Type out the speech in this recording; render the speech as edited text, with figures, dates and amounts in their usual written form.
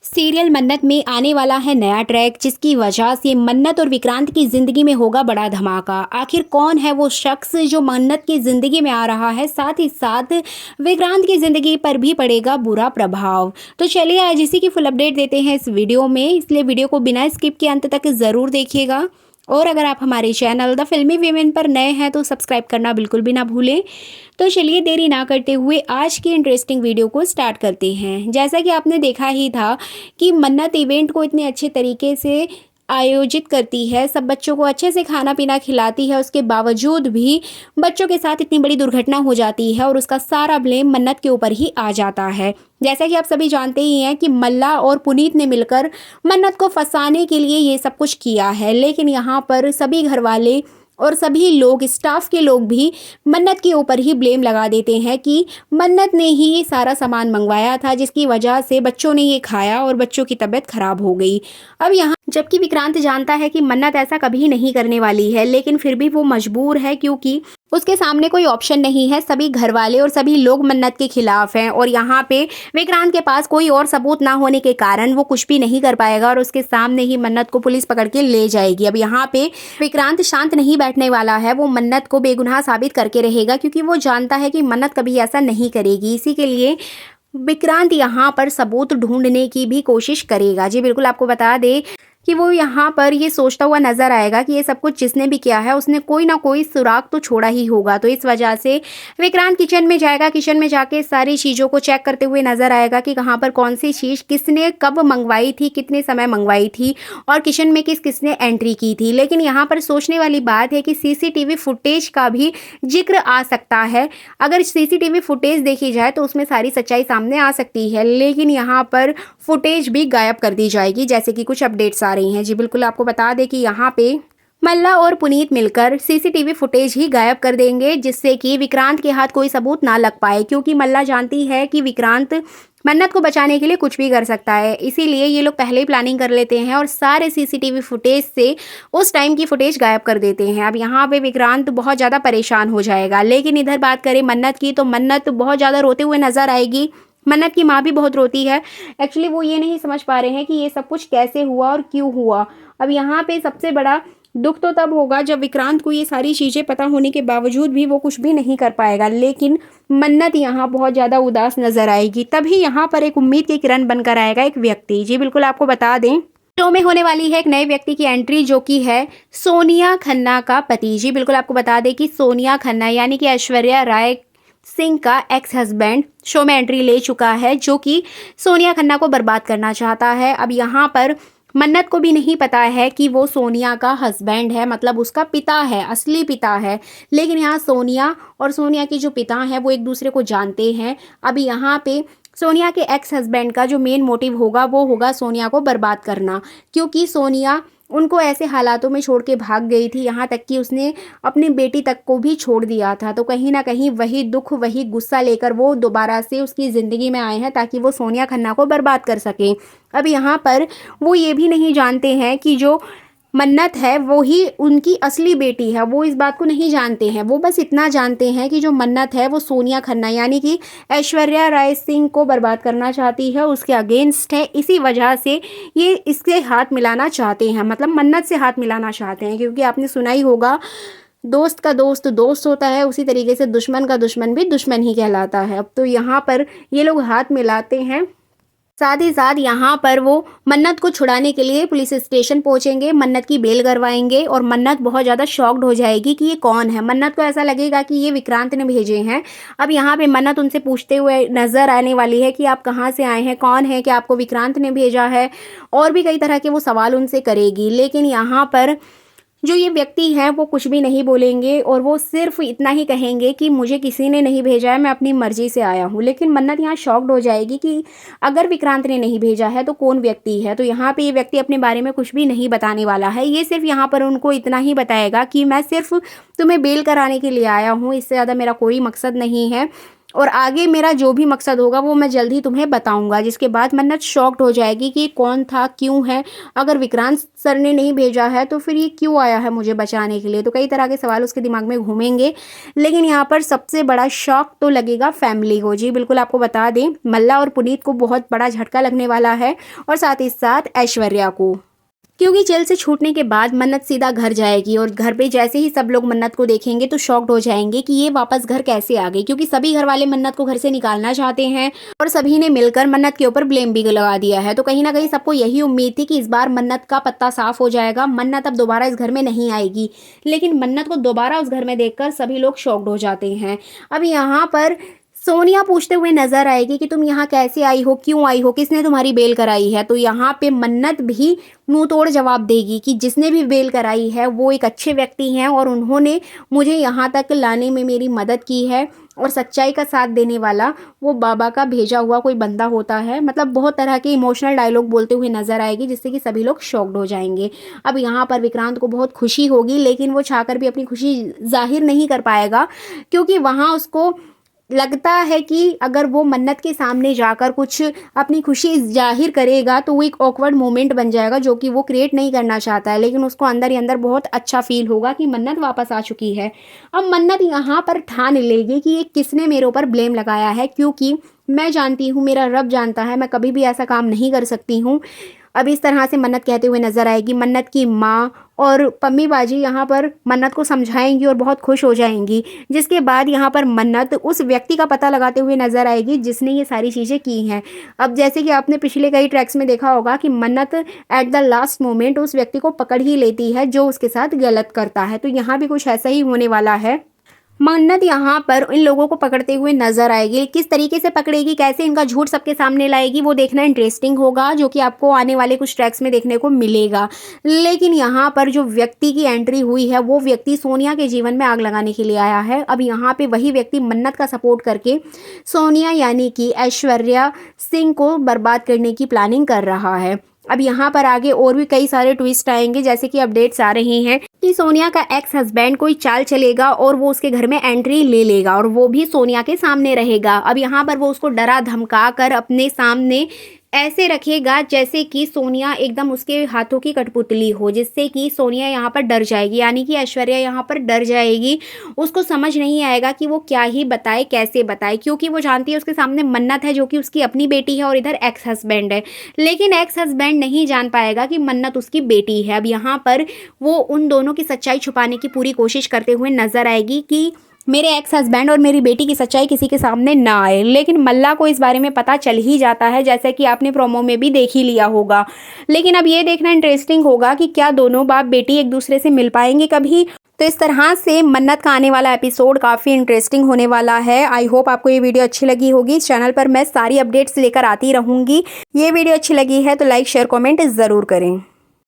Serial मन्नत में आने वाला है नया ट्रैक जिसकी वजह से मन्नत और विक्रांत की जिंदगी में होगा बड़ा धमाका। आखिर कौन है वो शख्स जो मन्नत की जिंदगी में आ रहा है, साथ ही साथ विक्रांत की जिंदगी पर भी पड़ेगा बुरा प्रभाव। तो चलिए आज इसी की फुल अपडेट देते हैं इस वीडियो में, इसलिए वीडियो को बिना स्किप के अंत तक ज़रूर देखिएगा। और अगर आप हमारे चैनल द फिल्मी वीमेन पर नए हैं तो सब्सक्राइब करना बिल्कुल भी ना भूलें। तो चलिए देरी ना करते हुए आज की इंटरेस्टिंग वीडियो को स्टार्ट करते हैं। जैसा कि आपने देखा ही था कि मन्नत इवेंट को इतने अच्छे तरीके से आयोजित करती है, सब बच्चों को अच्छे से खाना पीना खिलाती है, उसके बावजूद भी बच्चों के साथ इतनी बड़ी दुर्घटना हो जाती है और उसका सारा ब्लेम मन्नत के ऊपर ही आ जाता है। जैसा कि आप सभी जानते ही हैं कि मल्ला और पुनीत ने मिलकर मन्नत को फंसाने के लिए ये सब कुछ किया है, लेकिन यहाँ पर सभी घर वाले और सभी लोग, स्टाफ के लोग भी मन्नत के ऊपर ही ब्लेम लगा देते हैं कि मन्नत ने ही ये सारा सामान मंगवाया था, जिसकी वजह से बच्चों ने ये खाया और बच्चों की तबीयत खराब हो गई। अब यहाँ जबकि विक्रांत जानता है कि मन्नत ऐसा कभी नहीं करने वाली है, लेकिन फिर भी वो मजबूर है क्योंकि उसके सामने कोई ऑप्शन नहीं है। सभी घर वाले और सभी लोग मन्नत के खिलाफ हैं और यहाँ पे विक्रांत के पास कोई और सबूत ना होने के कारण वो कुछ भी नहीं कर पाएगा और उसके सामने ही मन्नत को पुलिस पकड़ के ले जाएगी। अब यहाँ पे विक्रांत शांत नहीं बैठने वाला है, वो मन्नत को बेगुनाह साबित करके रहेगा क्योंकि वो जानता है कि मन्नत कभी ऐसा नहीं करेगी। इसी के लिए विक्रांत यहाँ पर सबूत ढूंढने की भी कोशिश करेगा। जी बिल्कुल, आपको बता दे कि वो यहाँ पर ये सोचता हुआ नजर आएगा कि ये सब कुछ जिसने भी किया है उसने कोई ना कोई सुराग तो छोड़ा ही होगा। तो इस वजह से विक्रांत किचन में जाएगा, किचन में जाके सारी चीज़ों को चेक करते हुए नजर आएगा कि कहाँ पर कौन सी चीज़ किसने कब मंगवाई थी, कितने समय मंगवाई थी और किचन में किस किसने एंट्री की थी। लेकिन यहाँ पर सोचने वाली बात है कि सीसीटीवी फुटेज का भी जिक्र आ सकता है। अगर सीसीटीवी फुटेज देखी जाए तो उसमें सारी सच्चाई सामने आ सकती है, लेकिन यहाँ पर फुटेज भी गायब कर दी जाएगी, जैसे कि कुछ अपडेट्स आ रही हैं। जी बिल्कुल, आपको बता दें कि यहाँ पे मल्ला और पुनीत मिलकर सीसीटीवी फुटेज ही गायब कर देंगे, जिससे कि विक्रांत के हाथ कोई सबूत ना लग पाए, क्योंकि मल्ला जानती है कि विक्रांत मन्नत को बचाने के लिए कुछ भी कर सकता है। इसीलिए ये लोग पहले ही प्लानिंग कर लेते हैं और सारे सीसीटीवी फुटेज से उस टाइम की फुटेज गायब कर देते हैं। अब यहाँ पे विक्रांत बहुत ज़्यादा परेशान हो जाएगा। लेकिन इधर बात करें मन्नत की, तो मन्नत बहुत ज़्यादा रोते हुए नजर आएगी। मन्नत की माँ भी बहुत रोती है। एक्चुअली वो ये नहीं समझ पा रहे हैं कि ये सब कुछ कैसे हुआ और क्यों हुआ। अब यहाँ पे सबसे बड़ा दुख तो तब होगा जब विक्रांत को ये सारी चीज़ें पता होने के बावजूद भी वो कुछ भी नहीं कर पाएगा, लेकिन मन्नत यहाँ बहुत ज़्यादा उदास नजर आएगी। तभी यहाँ पर एक उम्मीद की किरण बनकर आएगा एक व्यक्ति। जी बिल्कुल, आपको बता दें शो में होने वाली है एक नए व्यक्ति की एंट्री, जो कि है सोनिया खन्ना का पति। जी बिल्कुल, आपको बता दें कि सोनिया खन्ना यानी कि ऐश्वर्या राय सिंह का एक्स हस्बैंड शो में एंट्री ले चुका है, जो कि सोनिया खन्ना को बर्बाद करना चाहता है। अब यहाँ पर मन्नत को भी नहीं पता है कि वो सोनिया का हस्बैंड है, मतलब उसका पिता है, असली पिता है। लेकिन यहाँ सोनिया और सोनिया के जो पिता हैं वो एक दूसरे को जानते हैं। अब यहाँ पे सोनिया के एक्स हस्बैंड का जो मेन मोटिव होगा वो होगा सोनिया को बर्बाद करना, क्योंकि सोनिया उनको ऐसे हालातों में छोड़ के भाग गई थी, यहाँ तक कि उसने अपनी बेटी तक को भी छोड़ दिया था। तो कहीं ना कहीं वही दुख, वही गुस्सा लेकर वो दोबारा से उसकी ज़िंदगी में आए हैं ताकि वो सोनिया खन्ना को बर्बाद कर सकें। अब यहाँ पर वो ये भी नहीं जानते हैं कि जो मन्नत है वो ही उनकी असली बेटी है, वो इस बात को नहीं जानते हैं। वो बस इतना जानते हैं कि जो मन्नत है वो सोनिया खन्ना यानी कि ऐश्वर्या राय सिंह को बर्बाद करना चाहती है, उसके अगेंस्ट है। इसी वजह से ये इससे हाथ मिलाना चाहते हैं, मतलब मन्नत से हाथ मिलाना चाहते हैं, क्योंकि आपने सुना ही होगा दोस्त का दोस्त दोस्त होता है, उसी तरीके से दुश्मन का दुश्मन भी दुश्मन ही कहलाता है। अब तो यहाँ पर ये लोग हाथ मिलाते हैं। साथ ही साथ यहाँ पर वो मन्नत को छुड़ाने के लिए पुलिस स्टेशन पहुंचेंगे, मन्नत की बेल करवाएंगे और मन्नत बहुत ज़्यादा शॉक्ड हो जाएगी कि ये कौन है। मन्नत को ऐसा लगेगा कि ये विक्रांत ने भेजे हैं। अब यहाँ पे मन्नत उनसे पूछते हुए नजर आने वाली है कि आप कहाँ से आए हैं, कौन है, क्या आपको विक्रांत ने भेजा है, और भी कई तरह के वो सवाल उनसे करेगी। लेकिन यहाँ पर जो ये व्यक्ति हैं वो कुछ भी नहीं बोलेंगे और वो सिर्फ इतना ही कहेंगे कि मुझे किसी ने नहीं भेजा है, मैं अपनी मर्जी से आया हूँ। लेकिन मन्नत यहाँ शॉक्ड हो जाएगी कि अगर विक्रांत ने नहीं भेजा है तो कौन व्यक्ति है। तो यहाँ पे ये व्यक्ति अपने बारे में कुछ भी नहीं बताने वाला है। ये सिर्फ यहाँ पर उनको इतना ही बताएगा कि मैं सिर्फ तुम्हें बेल कराने के लिए आया हूँ, इससे ज़्यादा मेरा कोई मकसद नहीं है। और आगे मेरा जो भी मकसद होगा वो मैं जल्द ही तुम्हें बताऊंगा। जिसके बाद मन्नत शॉक्ड हो जाएगी कि कौन था, क्यों है, अगर विक्रांत सर ने नहीं भेजा है तो फिर ये क्यों आया है मुझे बचाने के लिए। तो कई तरह के सवाल उसके दिमाग में घूमेंगे। लेकिन यहाँ पर सबसे बड़ा शॉक तो लगेगा फैमिली को। जी बिल्कुल, आपको बता दें मल्ला और पुनीत को बहुत बड़ा झटका लगने वाला है, और साथ ही साथ ऐश्वर्या को, क्योंकि जेल से छूटने के बाद मन्नत सीधा घर जाएगी और घर पे जैसे ही सब लोग मन्नत को देखेंगे तो शॉक्ड हो जाएंगे कि ये वापस घर कैसे आ गई, क्योंकि सभी घर वाले मन्नत को घर से निकालना चाहते हैं और सभी ने मिलकर मन्नत के ऊपर ब्लेम भी लगा दिया है। तो कहीं ना कहीं सबको यही उम्मीद थी कि इस बार मन्नत का पत्ता साफ हो जाएगा, मन्नत अब दोबारा इस घर में नहीं आएगी। लेकिन मन्नत को दोबारा उस घर में देखकर सभी लोग शॉक्ड हो जाते हैं। अब यहाँ पर सोनिया पूछते हुए नजर आएगी कि तुम यहाँ कैसे आई हो, क्यों आई हो, किसने तुम्हारी बेल कराई है। तो यहाँ पे मन्नत भी मुंह तोड़ जवाब देगी कि जिसने भी बेल कराई है वो एक अच्छे व्यक्ति हैं और उन्होंने मुझे यहाँ तक लाने में मेरी मदद की है, और सच्चाई का साथ देने वाला वो बाबा का भेजा हुआ कोई बंदा होता है। मतलब बहुत तरह के इमोशनल डायलॉग बोलते हुए नजर आएगी, जिससे कि सभी लोग शॉक्ड हो जाएंगे। अब यहाँ पर विक्रांत को बहुत खुशी होगी, लेकिन वो चाहकर भी अपनी खुशी जाहिर नहीं कर पाएगा, क्योंकि वहाँ उसको लगता है कि अगर वो मन्नत के सामने जाकर कुछ अपनी खुशी जाहिर करेगा तो वो एक ऑकवर्ड मोमेंट बन जाएगा, जो कि वो क्रिएट नहीं करना चाहता है। लेकिन उसको अंदर ही अंदर बहुत अच्छा फील होगा कि मन्नत वापस आ चुकी है। अब मन्नत यहाँ पर ठान लेगी कि ये किसने मेरे ऊपर ब्लेम लगाया है, क्योंकि मैं जानती हूँ, मेरा रब जानता है, मैं कभी भी ऐसा काम नहीं कर सकती हूँ। अब इस तरह से मन्नत कहते हुए नजर आएगी। मन्नत की माँ और पम्मी बाजी यहाँ पर मन्नत को समझाएंगी और बहुत खुश हो जाएंगी। जिसके बाद यहाँ पर मन्नत उस व्यक्ति का पता लगाते हुए नजर आएगी जिसने ये सारी चीज़ें की हैं। अब जैसे कि आपने पिछले कई ट्रैक्स में देखा होगा कि मन्नत एट द लास्ट मोमेंट उस व्यक्ति को पकड़ ही लेती है जो उसके साथ गलत करता है। तो यहाँ भी कुछ ऐसा ही होने वाला है। मन्नत यहाँ पर इन लोगों को पकड़ते हुए नजर आएगी। किस तरीके से पकड़ेगी, कैसे इनका झूठ सबके सामने लाएगी, वो देखना इंटरेस्टिंग होगा, जो कि आपको आने वाले कुछ ट्रैक्स में देखने को मिलेगा। लेकिन यहाँ पर जो व्यक्ति की एंट्री हुई है वो व्यक्ति सोनिया के जीवन में आग लगाने के लिए आया है। अब यहाँ पे वही व्यक्ति मन्नत का सपोर्ट करके सोनिया यानी कि ऐश्वर्या सिंह को बर्बाद करने की प्लानिंग कर रहा है। अब यहाँ पर आगे और भी कई सारे ट्विस्ट आएंगे, जैसे कि अपडेट्स आ रहे हैं कि सोनिया का एक्स हस्बैंड कोई चाल चलेगा और वो उसके घर में एंट्री ले लेगा और वो भी सोनिया के सामने रहेगा। अब यहाँ पर वो उसको डरा धमका कर अपने सामने ऐसे रखेगा जैसे कि सोनिया एकदम उसके हाथों की कठपुतली हो, जिससे कि सोनिया यहाँ पर डर जाएगी, यानी कि ऐश्वर्या यहाँ पर डर जाएगी। उसको समझ नहीं आएगा कि वो क्या ही बताए, कैसे बताए, क्योंकि वो जानती है उसके सामने मन्नत है जो कि उसकी अपनी बेटी है और इधर एक्स हस्बैंड है। लेकिन एक्स हस्बैंड नहीं जान पाएगा कि मन्नत उसकी बेटी है। अब यहाँ पर वो उन दोनों की सच्चाई छुपाने की पूरी कोशिश करते हुए नजर आएगी कि मेरे एक्स हस्बैंड और मेरी बेटी की सच्चाई किसी के सामने ना आए। लेकिन मल्ला को इस बारे में पता चल ही जाता है, जैसे कि आपने प्रोमो में भी देख ही लिया होगा। लेकिन अब ये देखना इंटरेस्टिंग होगा कि क्या दोनों बाप बेटी एक दूसरे से मिल पाएंगे कभी। तो इस तरह से मन्नत का आने वाला एपिसोड काफ़ी इंटरेस्टिंग होने वाला है। आई होप आपको ये वीडियो अच्छी लगी होगी। इस चैनल पर मैं सारी अपडेट्स लेकर आती रहूँगी। ये वीडियो अच्छी लगी है तो लाइक शेयर कमेंट ज़रूर करें।